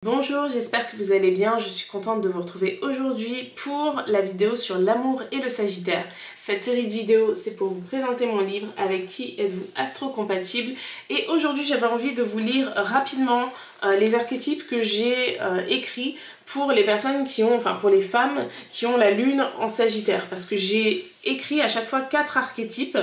Bonjour, j'espère que vous allez bien, je suis contente de vous retrouver aujourd'hui pour la vidéo sur l'amour et le Sagittaire. Cette série de vidéos, c'est pour vous présenter mon livre « Avec qui êtes-vous astro-compatible ?» Et aujourd'hui, j'avais envie de vous lire rapidement les archétypes que j'ai écrits pour les personnes qui ont, enfin pour les femmes qui ont la lune en Sagittaire. Parce que j'ai écrit à chaque fois 4 archétypes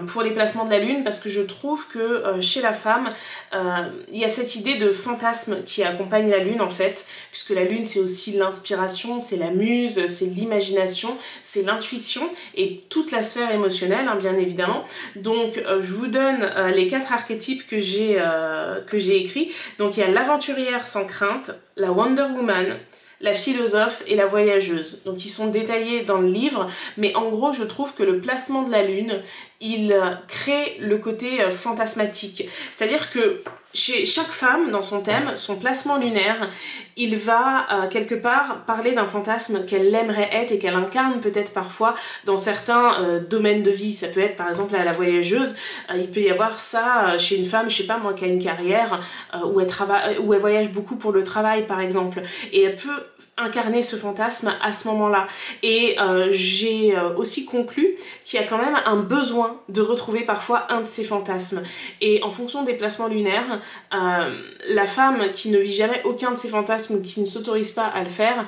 pour les placements de la lune, parce que je trouve que chez la femme, il y a cette idée de fantasme qui accompagne la lune en fait, puisque la lune c'est aussi l'inspiration, c'est la muse, c'est l'imagination, c'est l'intuition et toute la sphère émotionnelle hein, bien évidemment. Donc je vous donne les 4 archétypes que j'ai écrits. Donc il y a l'aventurière sans crainte, la Wonder Woman, la philosophe et la voyageuse. Donc ils sont détaillés dans le livre, mais en gros je trouve que le placement de la lune, il crée le côté fantasmatique. C'est-à-dire que chez chaque femme, dans son thème, son placement lunaire, il va quelque part parler d'un fantasme qu'elle aimerait être et qu'elle incarne peut-être parfois dans certains domaines de vie. Ça peut être par exemple à la voyageuse, il peut y avoir ça chez une femme, je sais pas moi, qui a une carrière où elle voyage beaucoup pour le travail par exemple, et elle peut incarner ce fantasme à ce moment-là. Et j'ai aussi conclu qu'il y a quand même un besoin de retrouver parfois un de ces fantasmes. Et en fonction des placements lunaires, la femme qui ne vit jamais aucun de ces fantasmes ou qui ne s'autorise pas à le faire,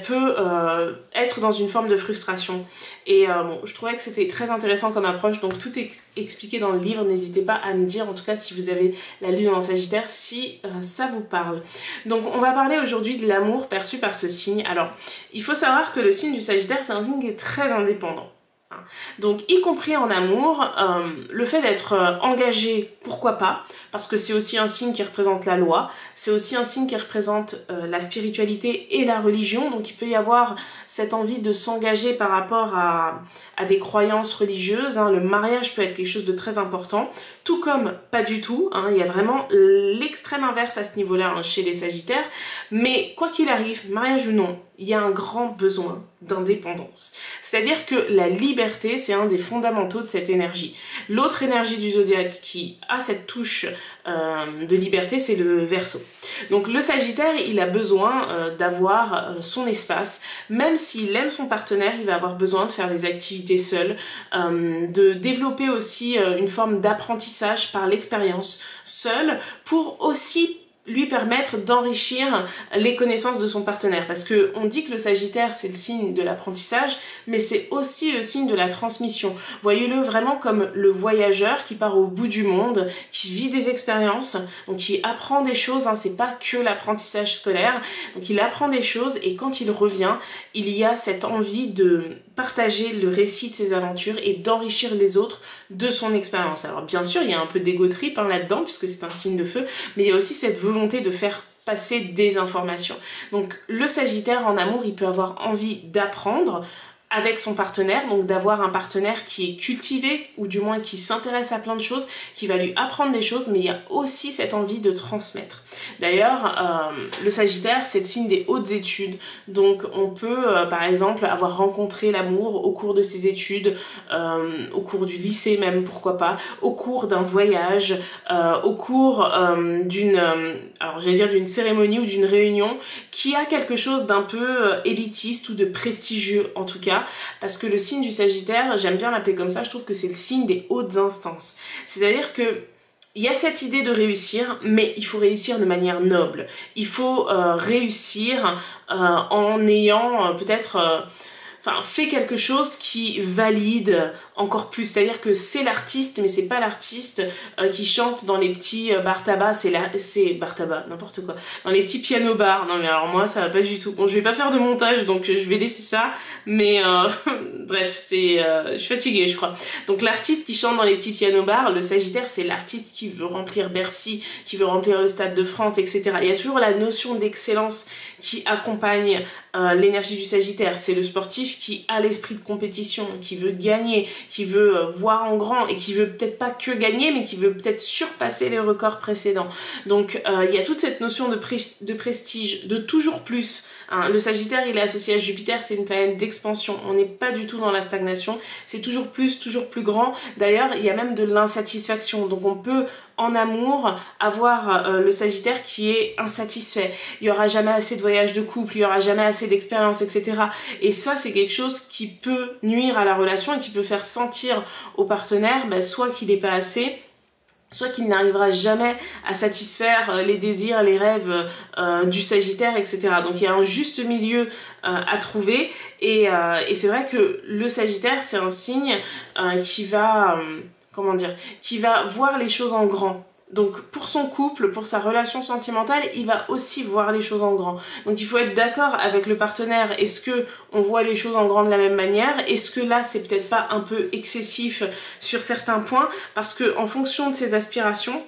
peut être dans une forme de frustration. Et bon, je trouvais que c'était très intéressant comme approche, donc tout est expliqué dans le livre, n'hésitez pas à me dire, en tout cas si vous avez la lune en Sagittaire, si ça vous parle. Donc on va parler aujourd'hui de l'amour perçu par ce signe. Alors, il faut savoir que le signe du Sagittaire, c'est un signe qui est très indépendant. Donc, y compris en amour, le fait d'être engagé, pourquoi pas, parce que c'est aussi un signe qui représente la loi, c'est aussi un signe qui représente la spiritualité et la religion, donc il peut y avoir cette envie de s'engager par rapport à des croyances religieuses, hein. Le mariage peut être quelque chose de très important, tout comme pas du tout, hein. Il y a vraiment l'extrême inverse à ce niveau-là hein, chez les Sagittaires, mais quoi qu'il arrive, mariage ou non, il y a un grand besoin d'indépendance. C'est-à-dire que la liberté, c'est un des fondamentaux de cette énergie. L'autre énergie du zodiaque qui a cette touche de liberté, c'est le Verseau. Donc le Sagittaire, il a besoin d'avoir son espace. Même s'il aime son partenaire, il va avoir besoin de faire des activités seul, de développer aussi une forme d'apprentissage par l'expérience seul, pour aussi lui permettre d'enrichir les connaissances de son partenaire. Parce que on dit que le Sagittaire, c'est le signe de l'apprentissage, mais c'est aussi le signe de la transmission. Voyez-le vraiment comme le voyageur qui part au bout du monde, qui vit des expériences, donc qui apprend des choses, hein, c'est pas que l'apprentissage scolaire, donc il apprend des choses et quand il revient, il y a cette envie de partager le récit de ses aventures et d'enrichir les autres de son expérience. Alors bien sûr, il y a un peu d'ego trip hein, là-dedans, puisque c'est un signe de feu, mais il y a aussi cette volonté de faire passer des informations. Donc le Sagittaire en amour, il peut avoir envie d'apprendre avec son partenaire, donc d'avoir un partenaire qui est cultivé, ou du moins qui s'intéresse à plein de choses, qui va lui apprendre des choses, mais il y a aussi cette envie de transmettre. D'ailleurs, le Sagittaire, c'est le signe des hautes études, donc on peut, par exemple, avoir rencontré l'amour au cours de ses études, au cours du lycée même, pourquoi pas, au cours d'un voyage, au cours alors j'allais dire d'une cérémonie ou d'une réunion, qui a quelque chose d'un peu élitiste ou de prestigieux, en tout cas, parce que le signe du Sagittaire, j'aime bien l'appeler comme ça, je trouve que c'est le signe des hautes instances. C'est-à-dire que il y a cette idée de réussir, mais il faut réussir de manière noble. Il faut réussir en ayant peut-être fait quelque chose qui valide encore plus. C'est-à-dire que c'est l'artiste, mais c'est pas l'artiste qui chante dans les petits bars tabac, c'est bar tabac, n'importe quoi. Dans les petits pianos bars. Non mais alors moi ça va pas du tout. Bon, je vais pas faire de montage, donc je vais laisser ça. Mais bref, je suis fatiguée je crois. Donc l'artiste qui chante dans les petits pianos bars, le Sagittaire, c'est l'artiste qui veut remplir Bercy, qui veut remplir le Stade de France, etc. Il y a toujours la notion d'excellence qui accompagne l'énergie du Sagittaire. C'est le sportif qui a l'esprit de compétition, qui veut gagner, qui veut voir en grand et qui veut peut-être pas que gagner, mais qui veut peut-être surpasser les records précédents. Donc il y a toute cette notion de prestige, de toujours plus, Le Sagittaire, il est associé à Jupiter, c'est une planète d'expansion. On n'est pas du tout dans la stagnation, c'est toujours plus grand. D'ailleurs, il y a même de l'insatisfaction. Donc on peut en amour avoir le Sagittaire qui est insatisfait. Il n'y aura jamais assez de voyages de couple, il n'y aura jamais assez d'expérience, etc. Et ça, c'est quelque chose qui peut nuire à la relation et qui peut faire sentir au partenaire soit qu'il n'est pas assez, soit qu'il n'arrivera jamais à satisfaire les désirs, les rêves du Sagittaire, etc. Donc il y a un juste milieu à trouver et c'est vrai que le Sagittaire, c'est un signe qui va... comment dire, qui va voir les choses en grand. Donc pour son couple, pour sa relation sentimentale, il va aussi voir les choses en grand. Donc il faut être d'accord avec le partenaire. Est-ce que on voit les choses en grand de la même manière? Est-ce que là c'est peut-être pas un peu excessif sur certains points? Parce que en fonction de ses aspirations,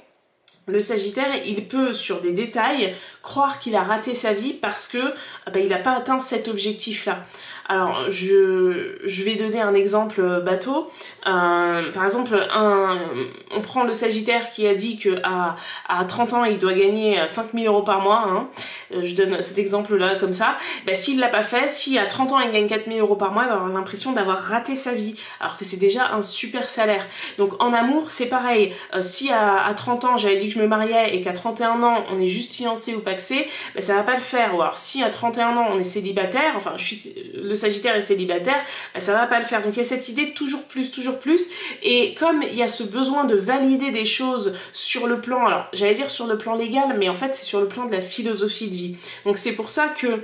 le Sagittaire, il peut, sur des détails, croire qu'il a raté sa vie parce que il n'a pas atteint cet objectif-là. Alors, je vais donner un exemple bateau. Par exemple, on prend le Sagittaire qui a dit qu'à 30 ans, il doit gagner 5 000 € par mois. Hein. Je donne cet exemple-là comme ça. S'il ne l'a pas fait, si à 30 ans, il gagne 4 000 € par mois, il va avoir l'impression d'avoir raté sa vie, alors que c'est déjà un super salaire. Donc, en amour, c'est pareil. Si à 30 ans, j'avais dit que je me mariais et qu'à 31 ans, on est juste fiancé ou pacsé, ça va pas le faire. Ou alors, si à 31 ans, on est célibataire, enfin, le Sagittaire est célibataire, ça va pas le faire. Donc il y a cette idée toujours plus, et comme il y a ce besoin de valider des choses sur le plan, alors j'allais dire sur le plan légal, mais en fait c'est sur le plan de la philosophie de vie. Donc c'est pour ça que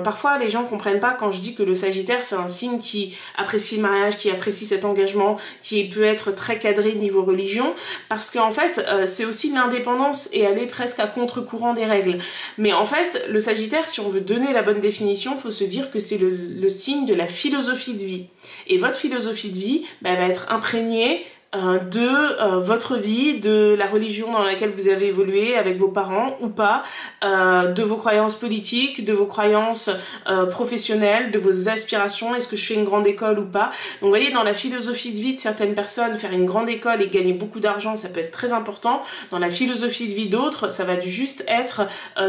parfois les gens comprennent pas quand je dis que le Sagittaire c'est un signe qui apprécie le mariage, qui apprécie cet engagement, qui peut être très cadré niveau religion, parce qu'en fait c'est aussi l'indépendance et aller presque à contre-courant des règles. Mais en fait le Sagittaire, si on veut donner la bonne définition, faut se dire que c'est le signe de la philosophie de vie. Et votre philosophie de vie va être imprégnée de votre vie, de la religion dans laquelle vous avez évolué avec vos parents ou pas, de vos croyances politiques, de vos croyances professionnelles, de vos aspirations, est-ce que je fais une grande école ou pas. Donc vous voyez, dans la philosophie de vie de certaines personnes, faire une grande école et gagner beaucoup d'argent, ça peut être très important. Dans la philosophie de vie d'autres, ça va juste être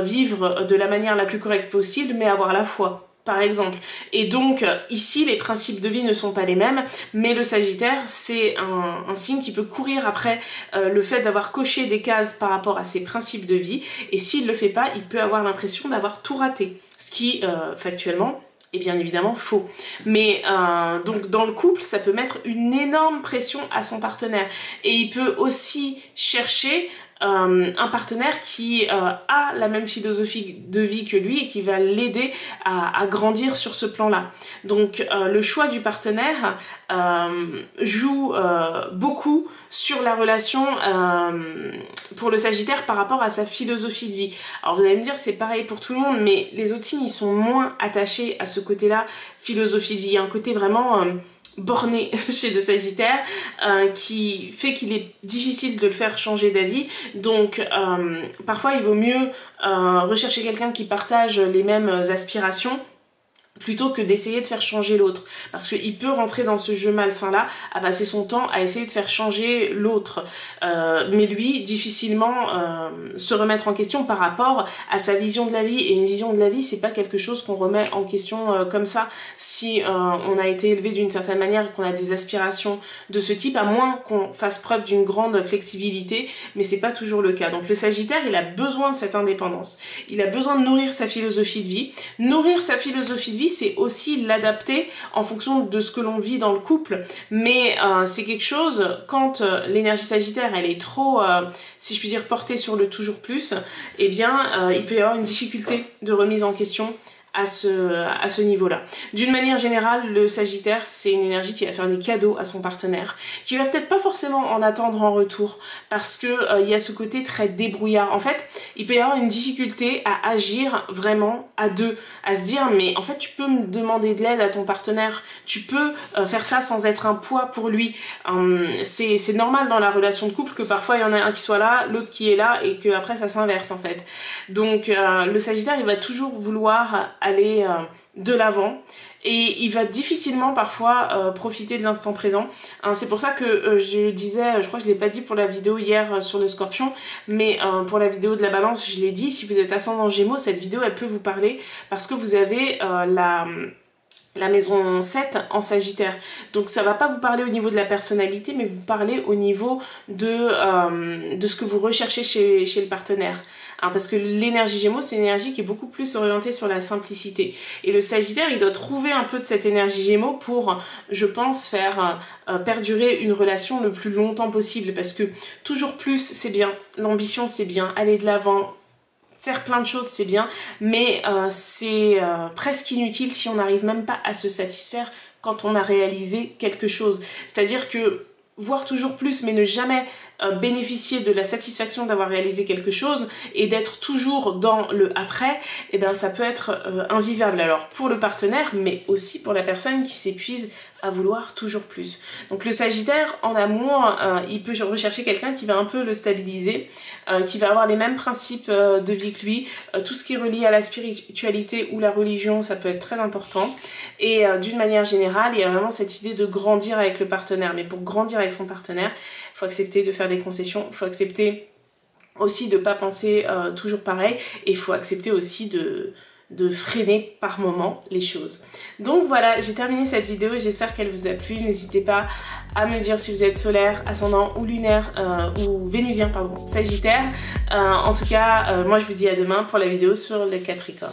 vivre de la manière la plus correcte possible, mais avoir la foi, par exemple. Et donc ici les principes de vie ne sont pas les mêmes, mais le Sagittaire c'est un signe qui peut courir après le fait d'avoir coché des cases par rapport à ses principes de vie, et s'il le fait pas, il peut avoir l'impression d'avoir tout raté, ce qui factuellement est bien évidemment faux. Mais donc dans le couple, ça peut mettre une énorme pression à son partenaire, et il peut aussi chercher un partenaire qui a la même philosophie de vie que lui et qui va l'aider à grandir sur ce plan-là. Donc le choix du partenaire joue beaucoup sur la relation pour le Sagittaire par rapport à sa philosophie de vie. Alors vous allez me dire c'est pareil pour tout le monde, mais les autres signes ils sont moins attachés à ce côté-là, philosophie de vie. Il y a un côté vraiment borné chez le Sagittaire qui fait qu'il est difficile de le faire changer d'avis. Donc parfois il vaut mieux rechercher quelqu'un qui partage les mêmes aspirations plutôt que d'essayer de faire changer l'autre, parce qu'il peut rentrer dans ce jeu malsain là à passer son temps à essayer de faire changer l'autre, mais lui difficilement se remettre en question par rapport à sa vision de la vie. Et une vision de la vie, c'est pas quelque chose qu'on remet en question comme ça. Si on a été élevé d'une certaine manière et qu'on a des aspirations de ce type, à moins qu'on fasse preuve d'une grande flexibilité, mais c'est pas toujours le cas. Donc le Sagittaire, il a besoin de cette indépendance, il a besoin de nourrir sa philosophie de vie. Nourrir sa philosophie de vie, c'est aussi l'adapter en fonction de ce que l'on vit dans le couple, mais c'est quelque chose, quand l'énergie Sagittaire elle est trop, si je puis dire, portée sur le toujours plus, eh bien il peut y avoir une difficulté de remise en question à ce niveau-là. D'une manière générale, le Sagittaire, c'est une énergie qui va faire des cadeaux à son partenaire, qui va peut-être pas forcément en attendre en retour, parce que il y a ce côté très débrouillard. En fait, il peut y avoir une difficulté à agir vraiment à deux, à se dire mais en fait tu peux me demander de l'aide à ton partenaire, tu peux faire ça sans être un poids pour lui. C'est normal dans la relation de couple que parfois il y en a un qui soit là, l'autre qui est là, et que après ça s'inverse en fait. Donc le Sagittaire, il va toujours vouloir aller de l'avant. Et il va difficilement parfois profiter de l'instant présent. Hein, c'est pour ça que je disais, je crois que je ne l'ai pas dit pour la vidéo hier sur le Scorpion, mais pour la vidéo de la Balance, je l'ai dit, si vous êtes ascendant Gémeaux, cette vidéo elle peut vous parler parce que vous avez la maison 7 en Sagittaire. Donc ça va pas vous parler au niveau de la personnalité, mais vous parler au niveau de ce que vous recherchez chez le partenaire. Hein, parce que l'énergie Gémeaux, c'est une énergie qui est beaucoup plus orientée sur la simplicité. Et le Sagittaire, il doit trouver un peu de cette énergie Gémeaux pour, je pense, faire perdurer une relation le plus longtemps possible. Parce que toujours plus, c'est bien. L'ambition, c'est bien. Aller de l'avant, faire plein de choses, c'est bien. Mais c'est presque inutile si on n'arrive même pas à se satisfaire quand on a réalisé quelque chose. C'est-à-dire que voir toujours plus, mais ne jamais bénéficier de la satisfaction d'avoir réalisé quelque chose et d'être toujours dans le après, et bien ça peut être invivable alors pour le partenaire, mais aussi pour la personne qui s'épuise à vouloir toujours plus. Donc le Sagittaire, en amour, il peut rechercher quelqu'un qui va un peu le stabiliser, qui va avoir les mêmes principes de vie que lui. Tout ce qui est relié à la spiritualité ou la religion, ça peut être très important. Et d'une manière générale, il y a vraiment cette idée de grandir avec le partenaire. Mais pour grandir avec son partenaire, il faut accepter de faire des concessions, il faut accepter aussi de ne pas penser toujours pareil, et il faut accepter aussi de freiner par moment les choses. Donc voilà, j'ai terminé cette vidéo, j'espère qu'elle vous a plu. N'hésitez pas à me dire si vous êtes solaire, ascendant ou lunaire, ou vénusien, pardon, Sagittaire. En tout cas, moi je vous dis à demain pour la vidéo sur le Capricorne.